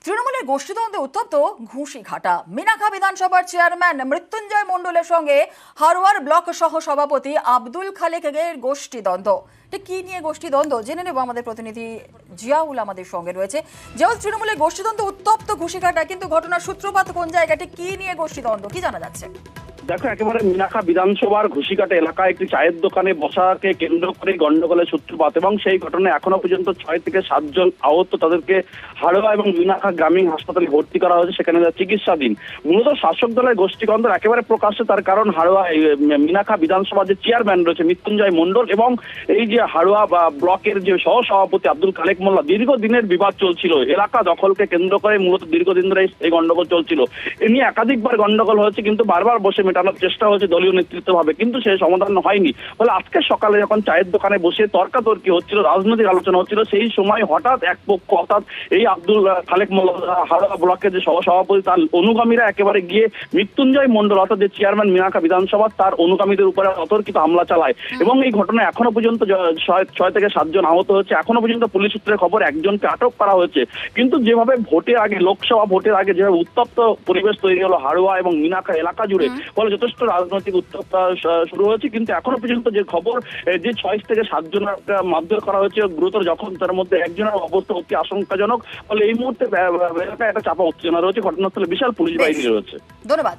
তৃণমূলের গোষ্ঠীদ্বন্দ্বে উত্তপ্ত ঘুষিঘাটা। মিনাখা বিধানসভার চেয়ারম্যান মৃত্যুঞ্জয় মণ্ডলের সঙ্গে হারোয়ার ব্লক সহ সভাপতি আব্দুল খালেকের গোষ্ঠীদ্বন্দ্ব। ঠিক কি নিয়ে গোষ্ঠীদ্বন্দ্ব জেনে নেব, আমাদের প্রতিনিধি জিয়াউল আমাদের সঙ্গে রয়েছে। জিয়াউল, তৃণমূলের গোষ্ঠীদ্বন্দ্ব উত্তপ্ত ঘুষিঘাটা, কিন্তু ঘটনার সূত্রপাত কোন জায়গাটি, কি নিয়ে গোষ্ঠীদ্বন্দ্ব, কি জানা যাচ্ছে? দেখো, একেবারে মিনাখা বিধানসভার ঘুষিকাটা এলাকায় একটি চায়ের দোকানে বসাকে কেন্দ্র করে গন্ডগোলের সূত্রপাত এবং সেই ঘটনায় এখনো পর্যন্ত 6 থেকে 7 জন আহত। তাদেরকে হাড়োয়া এবং মিনাখা গ্রামীণ হাসপাতালে ভর্তি করা হয়েছে, সেখানে তারা চিকিৎসাধীন। মূলত শাসক দলের গোষ্ঠীদ্বন্দ্ব একেবারে প্রকাশ্যে, তার কারণ হাড়োয়া মিনাখা বিধানসভার যে চেয়ারম্যান রয়েছে মৃত্যুঞ্জয় মণ্ডল এবং এই যে হাড়োয়া ব্লকের যে সহসভাপতি আব্দুল খালেক মোল্লা, দীর্ঘদিনের বিবাদ চলছিল। এলাকা দখলকে কেন্দ্র করে মূলত দীর্ঘদিন ধরে এই গন্ডগোল চলছিল। এ নিয়ে একাধিকবার গন্ডগোল হয়েছে, কিন্তু বারবার বসে মেটানোর চেষ্টা হয়েছে দলীয় নেতৃত্ব ভাবে, কিন্তু সে সমাধান হয়নি। ফলে আজকে সকালে যখন চায়ের দোকানে বসে তর্কাতর্কি হচ্ছিল, রাজনৈতিক আলোচনা হচ্ছিল, সেই সময় হঠাৎ এক পক্ষ অর্থাৎ এই আব্দুল খালেক মোল্লা হাড়োয়া ব্লকের যে সহসভাপতি, তার অনুগামীরা একেবারে গিয়ে মৃত্যুঞ্জয় মণ্ডল অর্থাৎ যে চেয়ারম্যান মিনাখা বিধানসভা, তার অনুগামীদের উপরে অতর্কিত হামলা চালায় এবং এই ঘটনায় এখনো পর্যন্ত 6 থেকে 7 জন আহত হয়েছে। এখনো পর্যন্ত পুলিশ সূত্রের খবর একজনকে আটক করা হয়েছে। কিন্তু যেভাবে ভোটের আগে, লোকসভা ভোটের আগে যেভাবে উত্তপ্ত পরিবেশ তৈরি হলো হাড়োয়া এবং মিনাখা এলাকা জুড়ে, ফলে যথেষ্ট রাজনৈতিক উত্তপ্ততা শুরু হয়েছে। কিন্তু এখনো পর্যন্ত যে খবর, যে 6 থেকে 7 জনের মারধর করা হয়েছে, গুরুতর জখম, তার মধ্যে একজনের অবস্থা অতি আশঙ্কাজনক। ফলে এই মুহূর্তে একটা চাপা উত্তেজনা রয়েছে, ঘটনাস্থলে বিশাল পুলিশ বাহিনী রয়েছে। ধন্যবাদ।